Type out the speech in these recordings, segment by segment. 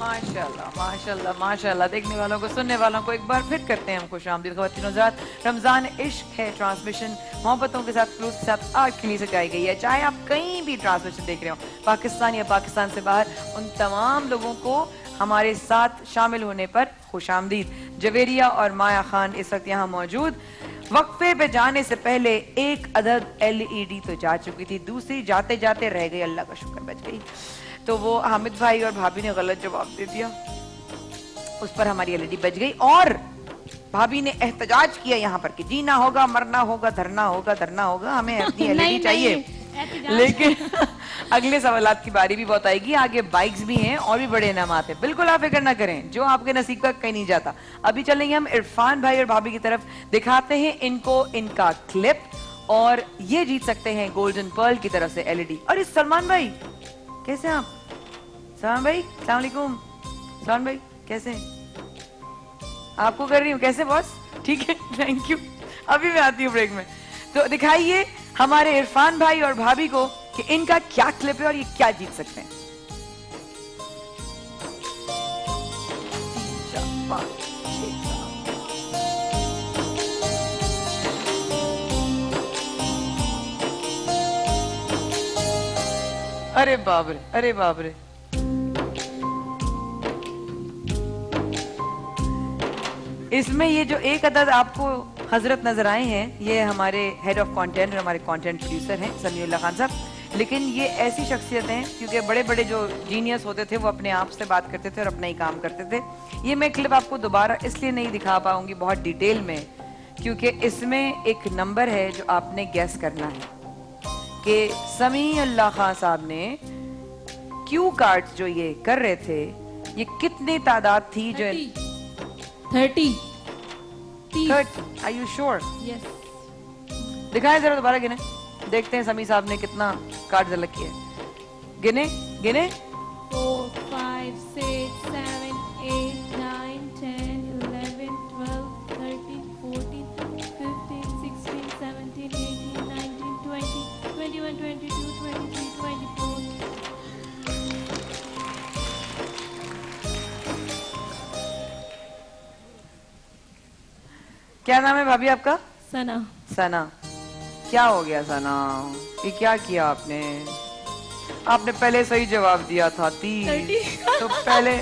माशाल्लाह माशाल्लाह माशाल्लाह। देखने वालों को, सुनने वालों को एक बार फिर करते हैं हम खुशामदीद। ख़वातीन हज़रात, रमज़ान इश्क है ट्रांसमिशन मोहब्बतों के साथ, खलूस के साथ आपके लिए सजाई गई है। चाहे आप कहीं भी ट्रांसमिशन देख रहे हो, पाकिस्तान या पाकिस्तान से बाहर, उन तमाम लोगों को हमारे साथ शामिल होने पर खुशामदीद। जवेरिया और माया खान इस वक्त यहाँ मौजूद। वक्फे पे जाने से पहले एक अदद LED तो जा चुकी थी, दूसरी जाते जाते रह गई, अल्लाह का शुक्र बच गई। तो वो हामिद भाई और भाभी ने गलत जवाब दे दिया, उस पर हमारी LED बच गई। और भाभी ने एहतजाज किया यहाँ पर कि जीना होगा, मरना होगा, धरना होगा, धरना होगा, हमें अपनी LED चाहिए। लेकिन अगले सवालात की बारी भी बहुत आएगी, आगे बाइक्स भी हैं और भी बड़े इनामात हैं। बिल्कुल आप फिक्र ना करें, जो आपके नसीब का कहीं नहीं जाता। अभी चलेंगे हम इरफान भाई और भाभी की तरफ, दिखाते हैं इनको इनका क्लिप, और ये जीत सकते हैं गोल्डन पर्ल की तरफ से LED। और इस सलमान भाई कैसे हैं आप? सलमान भाई अस्सलाम वालेकुम। सलमान भाई कैसे हैं? आपको कर रही हूँ, कैसे बॉस? ठीक है, थैंक यू। अभी मैं आती हूँ ब्रेक में। तो दिखाइए हमारे इरफान भाई और भाभी को कि इनका क्या क्लिप है और ये क्या जीत सकते हैं। अरे बाप रे, अरे बाप रे। इसमें ये जो एक अदद आपको हजरत नजर आए हैं, ये हमारे हेड ऑफ कंटेंट, हमारे कंटेंट प्रोड्यूसर हैं समीउल्लाह खान साहब। लेकिन ये ऐसी शख्सियत हैं, क्योंकि बड़े बड़े जो जीनियस होते थे वो अपने आप से बात करते थे और अपना ही काम करते थे। ये मैं क्लिप आपको दोबारा इसलिए नहीं दिखा पाऊंगी बहुत डिटेल में, क्योंकि इसमें एक नंबर है जो आपने गैस करना है कि समीउल्लाह खान साहब ने क्यू कार्ड जो ये कर रहे थे, ये कितनी तादाद थी? जो 30। Are you sure? Yes. दिखाएं जरा दोबारा, गिने देखते हैं समी साहब ने कितना कार्ड झलक किया है। गिने गिने 4, 5, 6, 7, 8, 9, 10, 11, 12, 13, 14, 15, 16, 17, 18, 19, 20, 21, 22, 23, 24. क्या नाम है भाभी आपका? सना। सना। क्या हो गया सना, ये क्या किया आपने? आपने पहले सही जवाब दिया था 30, तो पहले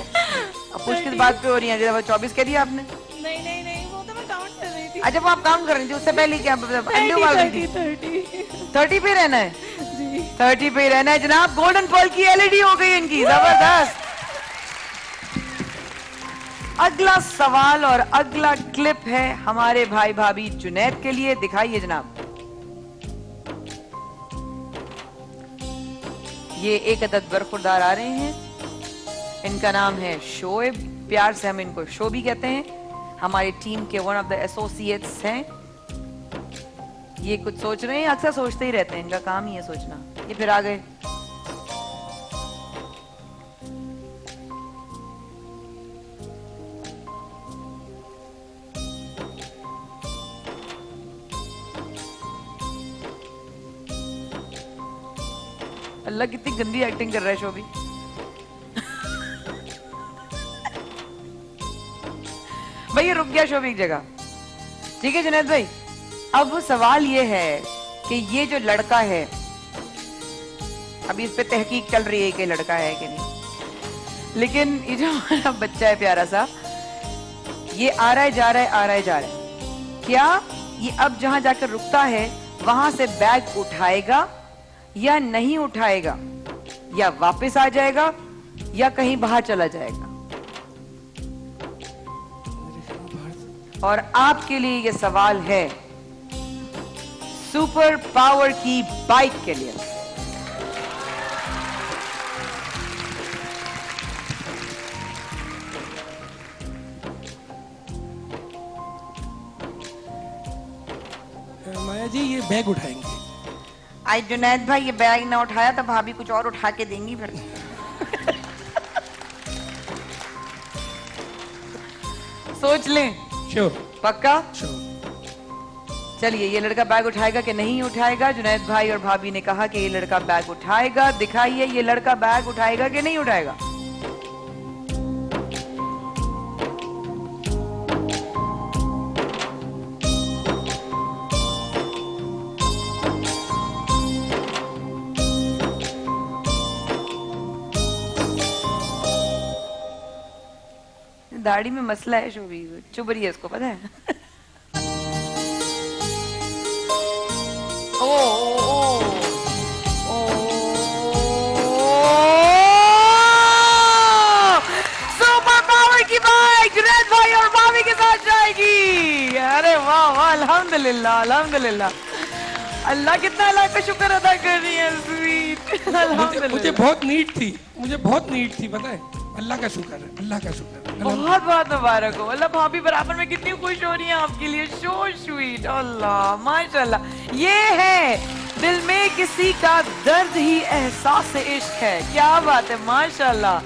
पुश किस बात पे हो रही है? जब 24 कह दिया आपने। नहीं नहीं नहीं, वो तो मैं काउंट कर रही थी। अच्छा, वो आप काउंट कर रही थी, उससे पहले क्या अंडे उबाल रही थी? 30 पे रहना है जी, 30 पे रहना है जनाब। गोल्डन पर्ल की LED हो गई इनकी, जबरदस्त। अगला सवाल और अगला क्लिप है हमारे भाई भाभी जुनैद के लिए, दिखाइए जनाब। ये एक अदद बरखुरदार आ रहे हैं, इनका नाम है शोएब, प्यार से हम इनको शोबी कहते हैं, हमारी टीम के वन ऑफ द एसोसिएट्स हैं। ये कुछ सोच रहे हैं, अक्सर सोचते ही रहते हैं, इनका काम ही है सोचना। ये फिर आ गए। अल्लाह कितनी गंदी एक्टिंग कर रहा है शोभी। भाई रुक गया शोभी एक जगह, ठीक है जुनैद भाई। अब सवाल ये है कि ये जो लड़का है, अभी इस पे तहकीक चल रही है कि लड़का है कि नहीं, लेकिन ये जो हमारा बच्चा है प्यारा सा, ये आ रहा है जा रहा है, आ रहा है जा रहा है, क्या ये अब जहां जाकर रुकता है वहां से बैग उठाएगा या नहीं उठाएगा, या वापस आ जाएगा या कहीं बाहर चला जाएगा? और आपके लिए ये सवाल है सुपर पावर की बाइक के लिए। माया जी, ये बैग उठाएंगे। आज जुनैद भाई ये बैग ना उठाया तो भाभी कुछ और उठा के देंगी फिर। सोच लें। श्योर। पक्का? श्योर। चलिए, ये लड़का बैग उठाएगा कि नहीं उठाएगा? जुनैद भाई और भाभी ने कहा कि ये लड़का बैग उठाएगा। दिखाइए ये लड़का बैग उठाएगा कि नहीं उठाएगा। दाढ़ी में मसला है, शोभी चुभ रही है इसको, पता है। ओ सुपर पावर की बाइक जुनैद भाई और भाभी के साथ जाएगी। अरे वाह वाह, अल्हम्दुलिल्लाह अल्हम्दुलिल्लाह। अल्लाह, कितना अल्लाह का शुक्र अदा कर रही है, स्वीट। मुझे बहुत नीड थी, मुझे बहुत नीड थी, पता है। अल्लाह का शुक्र है, अल्लाह का शुक्र है। बहुत बहुत मुबारक हो। अल्लाह, भाभी बराबर में कितनी खुश हो रही है आपके लिए। सो स्वीट, अल्लाह माशाल्लाह। ये है दिल में किसी का दर्द ही एहसास इश्क है। क्या बात है, माशाल्लाह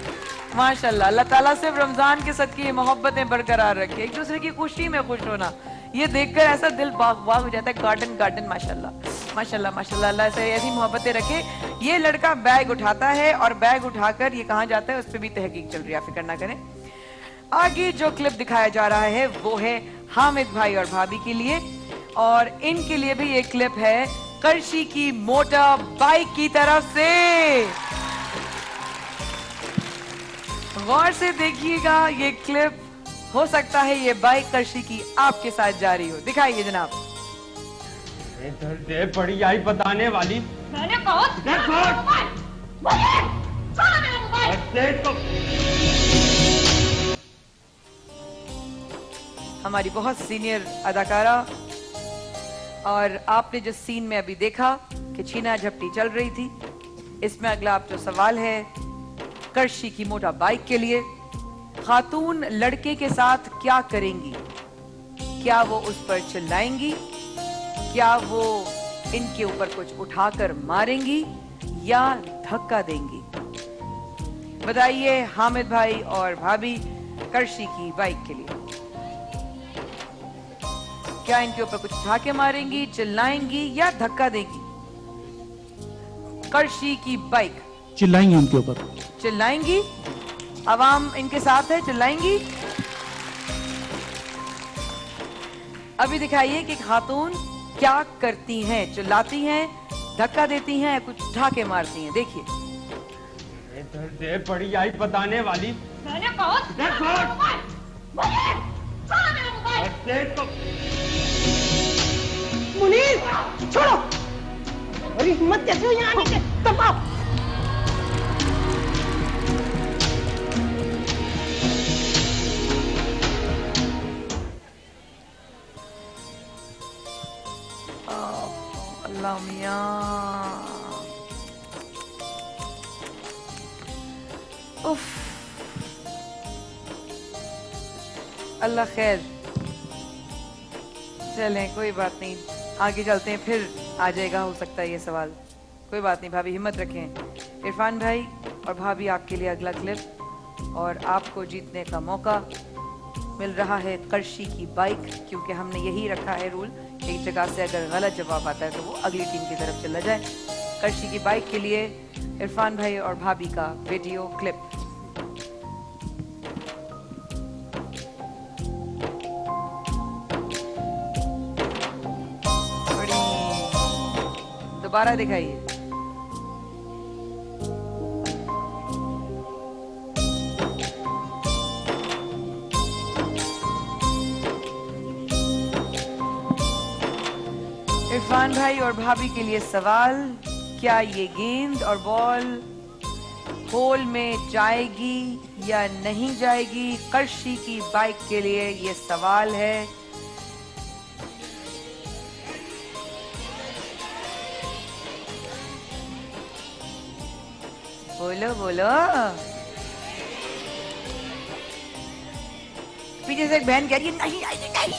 माशाल्लाह। अल्लाह ताला सिर्फ रमजान के सदके मोहब्बतें बरकरार रखे, एक दूसरे की खुशी में खुश होना, ये देखकर ऐसा दिल बाग बाग हो जाता है। गार्डन गार्डन, माशाल्लाह माशाल्लाह माशाल्लाह। अल्लाह से ऐसी मोहब्बतें रखे। ये लड़का बैग उठाता है और बैग उठाकर ये कहाँ जाता है उस पर भी तहकीक चल रही है, फिक्र ना करें। आगे जो क्लिप दिखाया जा रहा है वो है हामिद भाई और भाभी के लिए, और इनके लिए भी ये क्लिप है करशी की मोटर बाइक की तरफ से। गौर से देखिएगा ये क्लिप, हो सकता है ये बाइक करशी की आपके साथ जा रही हो। दिखाइए जनाब। दे पड़ी आई बताने वाली। मैंने कहा हमारी बहुत सीनियर अदाकारा, और आपने जिस सीन में अभी देखा कि छीना झपटी चल रही थी, इसमें अगला आप जो सवाल है करशी की मोटर बाइक के लिए, खातून लड़के के साथ क्या करेंगी? क्या वो उस पर चिल्लाएंगी? क्या वो इनके ऊपर कुछ उठाकर मारेंगी या धक्का देंगी? बताइए हामिद भाई और भाभी, करशी की बाइक के लिए क्या इनके ऊपर कुछ उठा के मारेंगी, चिल्लाएंगी या धक्का देगी? करशी की बाइक चिल्लाएंगे उनके ऊपर। चिल्लाएंगी, आवाम इनके साथ है, चिल्लाएंगी। अभी दिखाइए कि खातून क्या करती हैं, चिल्लाती हैं, धक्का देती हैं या कुछ उठा के मारती हैं। देखिए। दे पड़ी आई बताने वाली। मैंने कहा मुनीर छोड़ो, और हिम्मत कैसे हुई आने के? दबाओ। अल्लाह मियां, उफ, अल्लाह खैर। चलें, कोई बात नहीं, आगे चलते हैं, फिर आ जाएगा हो सकता है ये सवाल। कोई बात नहीं भाभी, हिम्मत रखें। इरफान भाई और भाभी, आपके लिए अगला क्लिप, और आपको जीतने का मौका मिल रहा है करशी की बाइक, क्योंकि हमने यही रखा है रूल, एक जगह से अगर गलत जवाब आता है तो वो अगली टीम की तरफ चला जाए। करशी की बाइक के लिए इरफान भाई और भाभी का वीडियो क्लिप। दोबारा दिखाइए। इरफान भाई और भाभी के लिए सवाल, क्या ये गेंद और बॉल होल में जाएगी या नहीं जाएगी? करशी की बाइक के लिए ये सवाल है। बोलो बोलो। पीछे से एक बहन कह रही है नहीं आएगी, नहीं।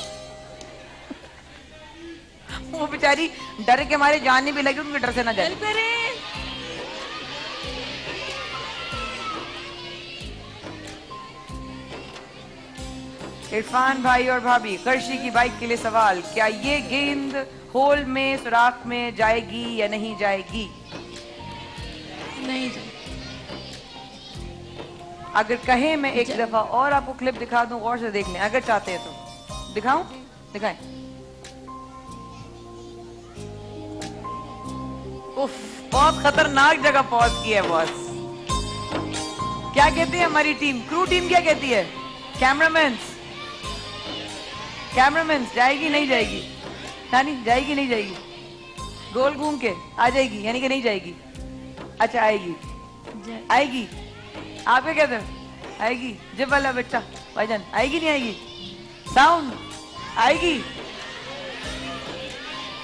वो बेचारी डर के मारे जान नहीं भी लगी, उनके डर से ना जाए। इरफान भाई और भाभी, करशी की बाइक के लिए सवाल, क्या ये गेंद होल में, सुराख में जाएगी या नहीं जाएगी? नहीं जाए। अगर कहे मैं एक दफा और आपको क्लिप दिखा दूं, गौर से देख लें, अगर चाहते हैं तो। दिखाऊं? दिखाएं। उफ, बहुत खतरनाक जगह पहुंच की है बॉस। क्या कहती है हमारी टीम, क्रू टीम क्या कहती है? कैमरामैन, कैमरामैन, जाएगी नहीं जाएगी? नानी जाएगी नहीं जाएगी? गोल घूम के आ जाएगी यानी कि नहीं जाएगी? अच्छा आएगी, आएगी। आप क्या कहते हैं? आएगी? जब वाला बच्चा भाईजान, आएगी नहीं आएगी? साउंड आएगी?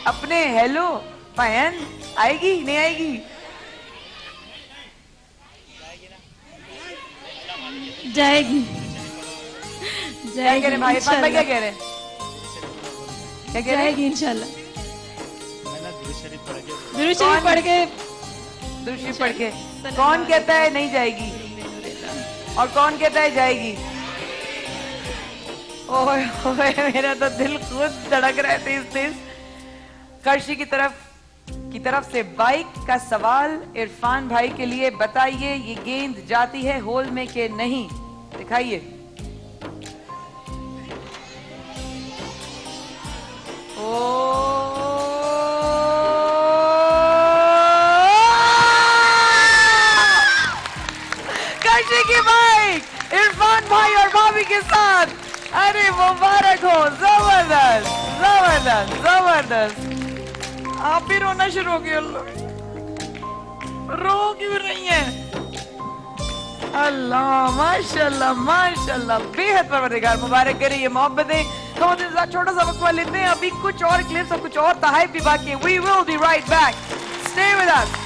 अपने हेलो पायन आएगी नहीं आएगी? जाएगी। क्या कह रहे भाई? इरफान भाई क्या कह रहे हैं? क्या कह रहे हैं? जाएगी इंशाल्लाह। दुरूद कौन? शरीफ पढ़ के। दूसरी पढ़ के। कौन कहता है नहीं जाएगी और कौन कहता है जाएगी? ओए ओए, मेरा तो दिल खुद धड़क रहा है तेज तेज। कर्शी की तरफ से बाइक का सवाल इरफान भाई के लिए। बताइए ये गेंद जाती है होल में कि नहीं? दिखाइए। कर्शी की बाइक इरफान भाई और भाभी के साथ। अरे मुबारक हो, जबरदस्त जबरदस्त जबरदस्त। आप भी रोना शुरू हो गए? रो क्यों रही हैं? अल्लाह माशाल्लाह माशाल्लाह, बेहद परवरदिगार मुबारक करे ये मोहब्बतें। तो छोटा सा वक्त लेते हैं, अभी कुछ और क्लिप्स और कुछ और तहाइफ भी बाकी है। We will be right back. Stay with us.